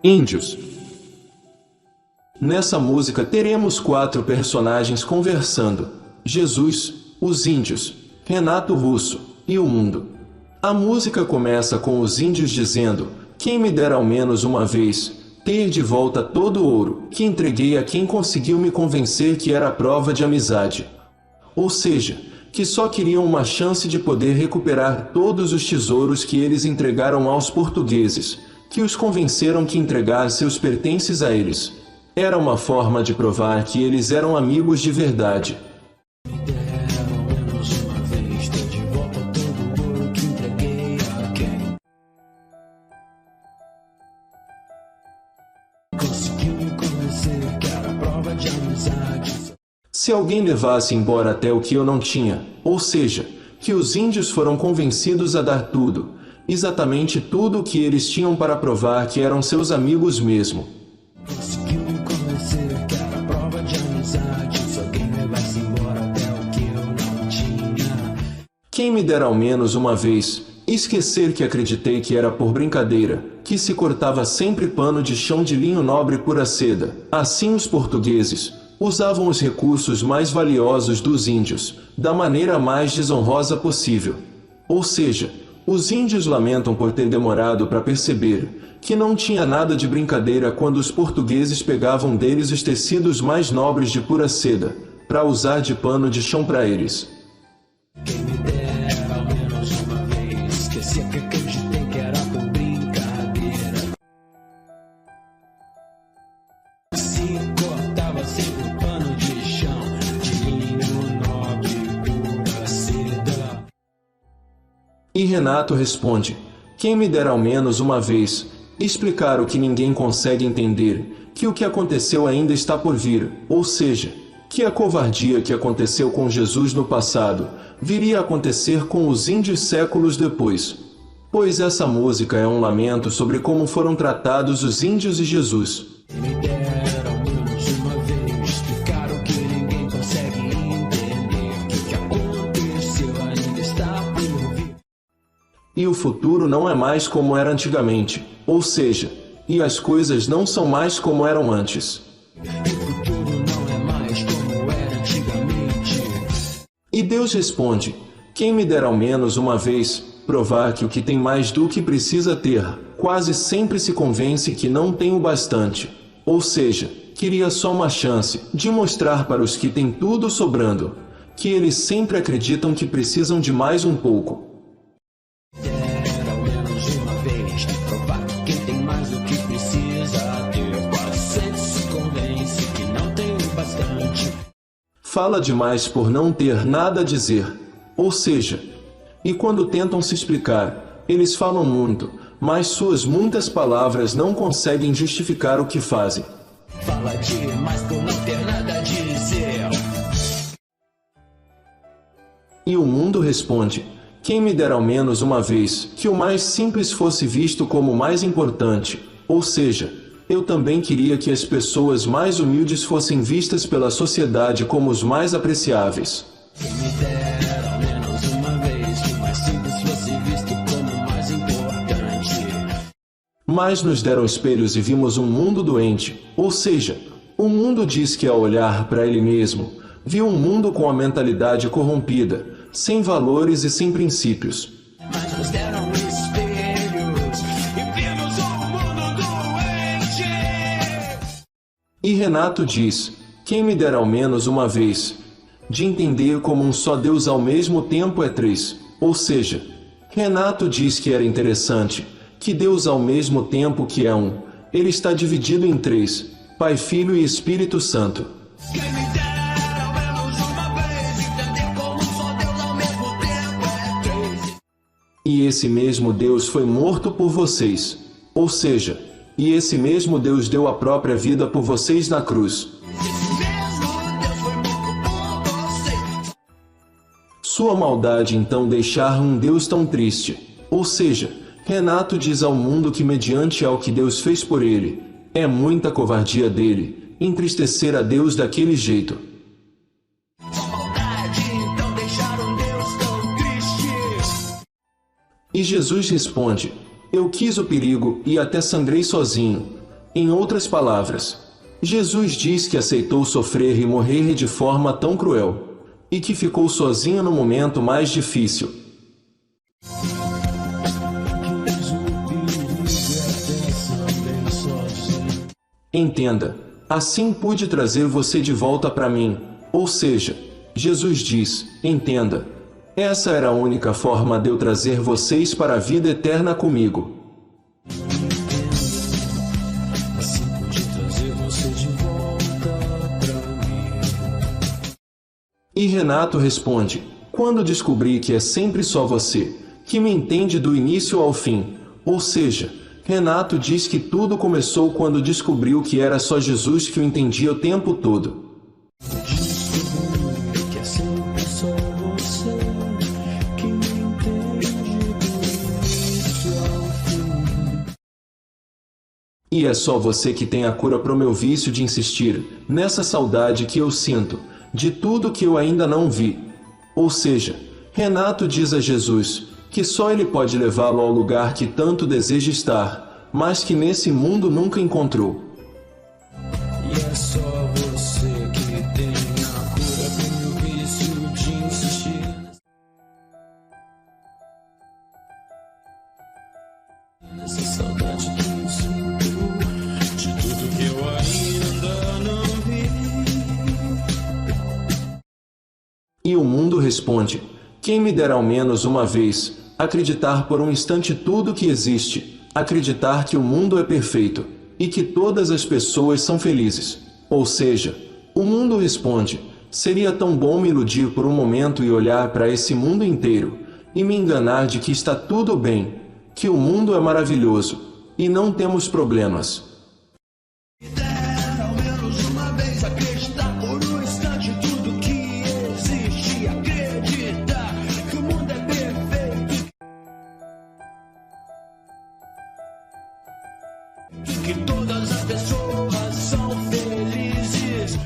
Índios. Nessa música teremos 4 personagens conversando: Jesus, os índios, Renato Russo e o mundo. A música começa com os índios dizendo: quem me dera ao menos uma vez ter de volta todo o ouro que entreguei a quem conseguiu me convencer que era prova de amizade. Ou seja, que só queriam uma chance de poder recuperar todos os tesouros que eles entregaram aos portugueses, que os convenceram que entregar seus pertences a eles era uma forma de provar que eles eram amigos de verdade. Se alguém levasse embora até o que eu não tinha, ou seja, que os índios foram convencidos a dar tudo, exatamente tudo o que eles tinham para provar que eram seus amigos mesmo. Quem me dera ao menos uma vez esquecer que acreditei que era por brincadeira, que se cortava sempre pano de chão de linho nobre pura seda. Assim os portugueses usavam os recursos mais valiosos dos índios, da maneira mais desonrosa possível. Ou seja, os índios lamentam por ter demorado para perceber que não tinha nada de brincadeira quando os portugueses pegavam deles os tecidos mais nobres de pura seda, para usar de pano de chão para eles. Quem me dera ao menos uma vez, esquecia que acreditei que era por brincadeira. Se cortava sempre o pano de chão, de linho nobre, pura seda. E Renato responde: quem me dera ao menos uma vez explicar o que ninguém consegue entender, que o que aconteceu ainda está por vir, ou seja, que a covardia que aconteceu com Jesus no passado viria a acontecer com os índios séculos depois. Pois essa música é um lamento sobre como foram tratados os índios e Jesus. Me dera ao menos uma vez explicar o que ninguém consegue entender, que o que aconteceu ainda está por vir. E o futuro não é mais como era antigamente, ou seja, e as coisas não são mais como eram antes. E Deus responde: quem me dera ao menos uma vez provar que o que tem mais do que precisa ter, quase sempre se convence que não tem o bastante. Ou seja, queria só uma chance de mostrar para os que têm tudo sobrando, que eles sempre acreditam que precisam de mais um pouco. Dera ao menos uma vez provar que quem tem mais do que precisa ter, quase sempre se convence que não tem o bastante. Fala demais por não ter nada a dizer, ou seja, e quando tentam se explicar, eles falam muito, mas suas muitas palavras não conseguem justificar o que fazem. Fala demais por não ter nada a dizer. E o mundo responde: quem me dera ao menos uma vez que o mais simples fosse visto como o mais importante, ou seja, eu também queria que as pessoas mais humildes fossem vistas pela sociedade como os mais apreciáveis. Quem me dera ao menos uma vez que o mais simples fosse visto como o mais importante. Mas nos deram espelhos e vimos um mundo doente, ou seja, o mundo diz que ao olhar para ele mesmo, viu um mundo com a mentalidade corrompida, sem valores e sem princípios. Mas nos deram espelhos e vimos um mundo doente. E Renato diz: quem me dera ao menos uma vez de entender como um só Deus ao mesmo tempo é três. Ou seja, Renato diz que era interessante que Deus ao mesmo tempo que é um, ele está dividido em três: Pai, Filho e Espírito Santo. Quem me dera ao menos uma vez entender como um só Deus ao mesmo tempo é três. E esse mesmo Deus foi morto por vocês. Ou seja, e esse mesmo Deus deu a própria vida por vocês na cruz. Sua maldade então deixar um Deus tão triste. Ou seja, Renato diz ao mundo que mediante ao que Deus fez por ele, é muita covardia dele entristecer a Deus daquele jeito. Sua maldade então deixar um Deus tão triste. E Jesus responde: eu quis o perigo e até sangrei sozinho, Em outras palavras, Jesus diz que aceitou sofrer e morrer de forma tão cruel, e que ficou sozinho no momento mais difícil. Entenda, assim pude trazer você de volta para mim, ou seja, Jesus diz, entenda, essa era a única forma de eu trazer vocês para a vida eterna comigo. E Renato responde, quando descobri que é sempre só você, que me entende do início ao fim, ou seja, Renato diz que tudo começou quando descobriu que era só Jesus que o entendia o tempo todo. E é só você que tem a cura pro meu vício de insistir, nessa saudade que eu sinto, de tudo que eu ainda não vi. Ou seja, Renato diz a Jesus que só ele pode levá-lo ao lugar que tanto deseja estar, mas que nesse mundo nunca encontrou. E é só você que tem a cura pro meu vício de insistir. Nessa saudade que eu sinto, de tudo que eu ainda não vi. E o mundo responde, quem me dera ao menos uma vez, acreditar por um instante tudo que existe, acreditar que o mundo é perfeito, e que todas as pessoas são felizes. Ou seja, o mundo responde, seria tão bom me iludir por um momento e olhar para esse mundo inteiro, e me enganar de que está tudo bem, que o mundo é maravilhoso, e não temos problemas. Me dera ao menos uma vez acreditar por um instante tudo que existe, acreditar que o mundo é perfeito, que todas as pessoas são felizes.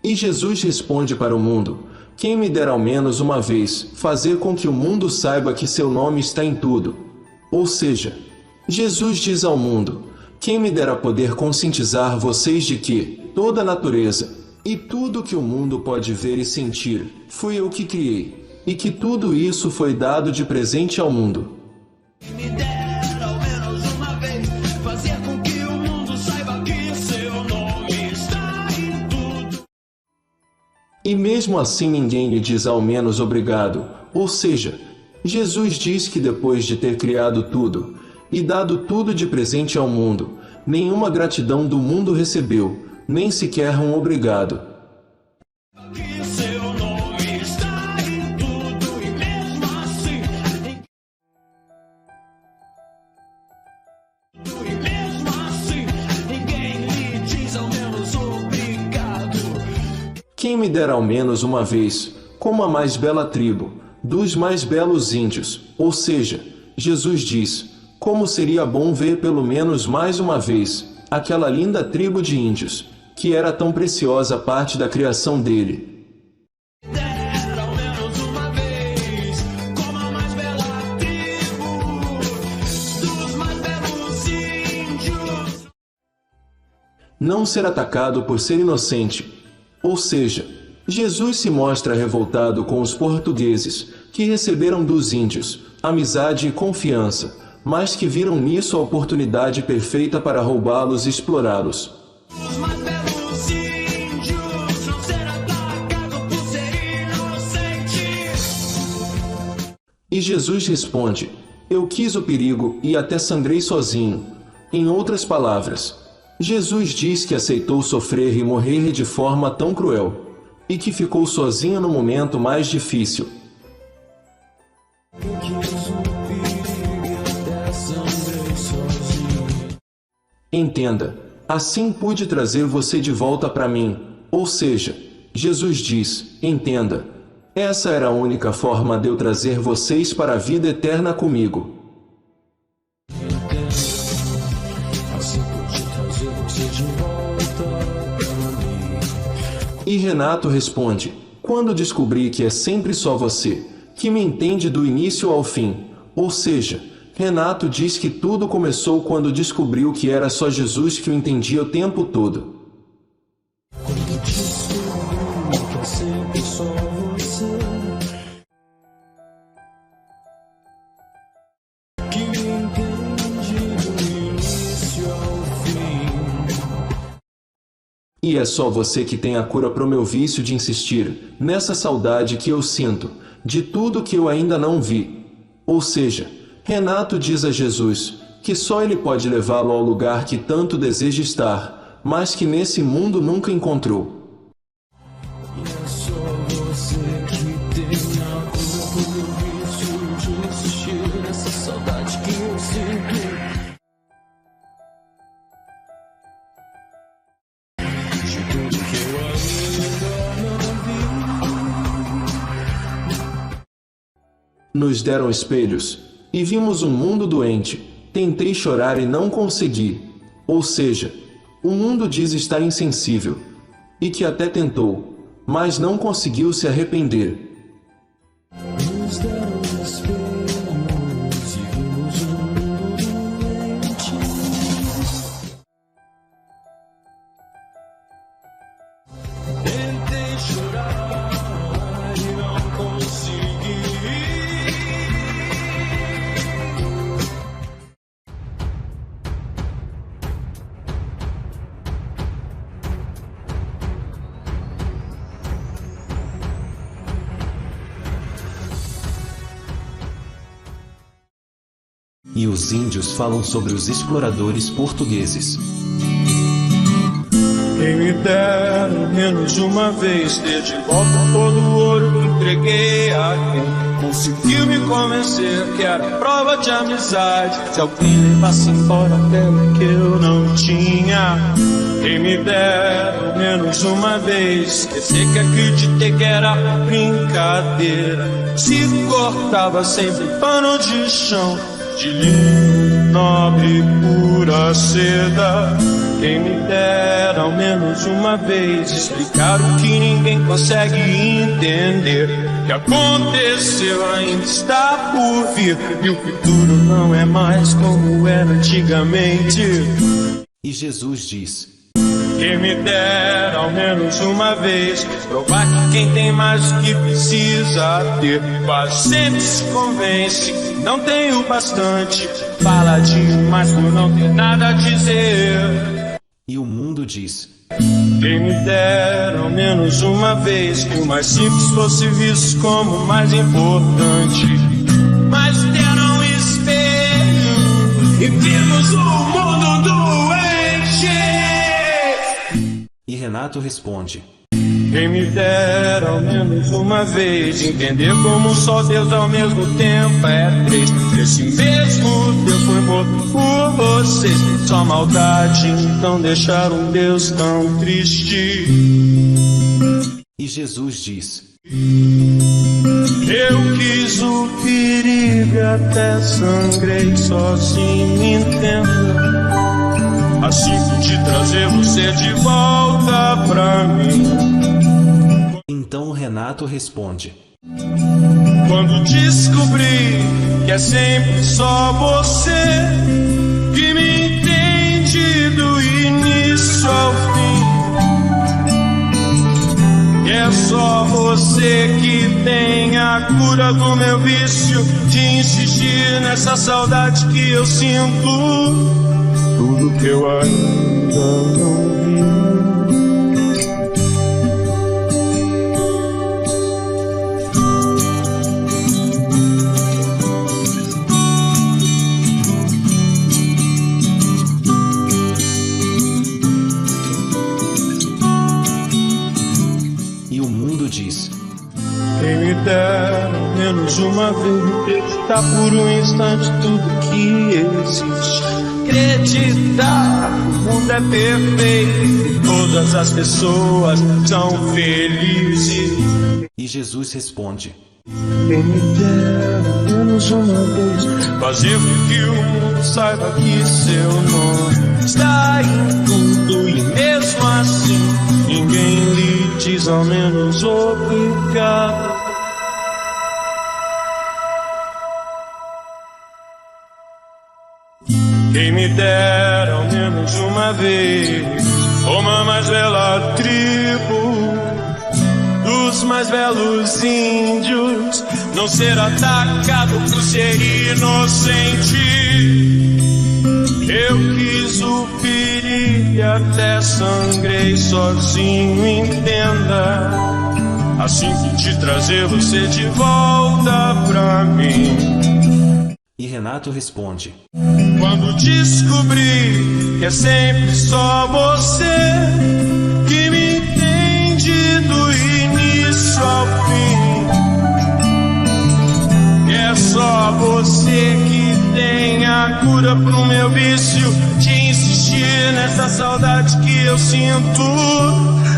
E Jesus responde para o mundo, quem me dera ao menos uma vez fazer com que o mundo saiba que seu nome está em tudo. Ou seja, Jesus diz ao mundo, quem me dera poder conscientizar vocês de que toda a natureza e tudo que o mundo pode ver e sentir, fui eu que criei, e que tudo isso foi dado de presente ao mundo. Me dera ao menos uma vez fazer com que o mundo saiba que seu nome está em tudo. E mesmo assim ninguém lhe diz ao menos obrigado, ou seja, Jesus diz que depois de ter criado tudo, e dado tudo de presente ao mundo, nenhuma gratidão do mundo recebeu, nem sequer um obrigado. Que seu nome está em tudo e mesmo assim ninguém lhe diz ao menos obrigado. Quem me dera ao menos uma vez, como a mais bela tribo, dos mais belos índios, ou seja, Jesus diz, como seria bom ver pelo menos mais uma vez, aquela linda tribo de índios, que era tão preciosa parte da criação dele. Dera ao menos uma vez, como a mais bela tribo, dos mais belos índios. Não ser atacado por ser inocente, ou seja, Jesus se mostra revoltado com os portugueses, que receberam dos índios amizade e confiança, mas que viram nisso a oportunidade perfeita para roubá-los e explorá-los. Os mais belos índios não ser atacado por ser inocente. E Jesus responde, eu quis o perigo e até sangrei sozinho. Em outras palavras, Jesus diz que aceitou sofrer e morrer de forma tão cruel, e que ficou sozinho no momento mais difícil. Entenda, assim pude trazer você de volta para mim, ou seja, Jesus diz, entenda, essa era a única forma de eu trazer vocês para a vida eterna comigo. Assim pude trazer você de volta pra mim. E Renato responde, quando descobri que é sempre só você, que me entende do início ao fim, ou seja, Renato diz que tudo começou quando descobriu que era só Jesus que o entendia o tempo todo. Quando descobri que é sempre só você que me entende do início ao fim. E é só você que tem a cura pro meu vício de insistir nessa saudade que eu sinto de tudo que eu ainda não vi. Ou seja, Renato diz a Jesus que só ele pode levá-lo ao lugar que tanto deseja estar, mas que nesse mundo nunca encontrou. E é só você que tem a cura pro meu vício de insistir nessa saudade que eu sinto de tudo que eu ainda não vi. Nos deram espelhos e vimos um mundo doente. Tentei chorar e não consegui. Ou seja, o mundo diz estar insensível e que até tentou, mas não conseguiu se arrepender. Nos deram espelhos e vimos um mundo doente. Tentei chorar e não consegui. E os índios falam sobre os exploradores portugueses. Quem me dera menos uma vez ter de volta todo o ouro que entreguei a quem conseguiu me convencer que era prova de amizade. Se alguém levasse embora aquela que eu não tinha. Quem me dera menos uma vez esquecer que acreditei que era brincadeira. Se cortava sempre pano de chão de linho nobre, pura seda. Quem me dera ao menos uma vez explicar o que ninguém consegue entender. O que aconteceu ainda está por vir e o futuro não é mais como era antigamente. E Jesus diz: quem me dera ao menos uma vez provar que quem tem mais do que precisa ter quase sempre se convence que não tem o bastante, fala demais por não ter nada a dizer. E o mundo diz: quem me dera ao menos uma vez que o mais simples fosse visto como o mais importante. Mas deram um espelho e vimos o mundo doente. E Renato responde: quem me dera ao menos uma vez entender como só Deus ao mesmo tempo é três. Esse mesmo Deus foi morto por vocês. Só maldade então deixar um Deus tão triste. E Jesus diz: eu quis o perigo e até sangrei sozinho, entenda. Assim pude trazer você de volta pra mim. Então Renato responde: quando descobri que é sempre só você que me entende do início ao fim. É só você que tem a cura do meu vício de insistir nessa saudade que eu sinto. Tudo que eu ainda não vi. E o mundo diz: quem me dera menos uma vez acreditar por um instante tudo que existe. Acreditar que o mundo é perfeito e todas as pessoas são felizes. E Jesus responde: quem me dera menos uma vez fazer com que o mundo saiba que seu nome está em tudo e mesmo assim ninguém lhe diz ao menos obrigado. uma vez, como a mais bela tribo dos mais belos índios, não ser atacado por ser inocente. Eu quis o perigo e até sangrei sozinho, entenda. Assim que te trazer você de volta pra mim. E Renato responde: quando descobri que é sempre só você que me entende do início ao fim, e é só você que tem a cura pro meu vício de insistir nessa saudade que eu sinto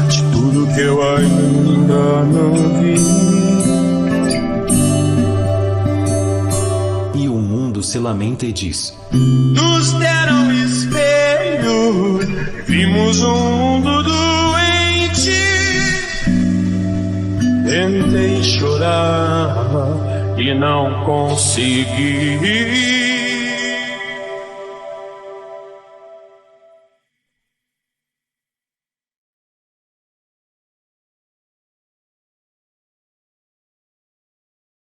de tudo que eu ainda não vi. E o mundo se lamenta e diz: nos deram espelho, vimos um mundo doente. Tentei chorar e não consegui.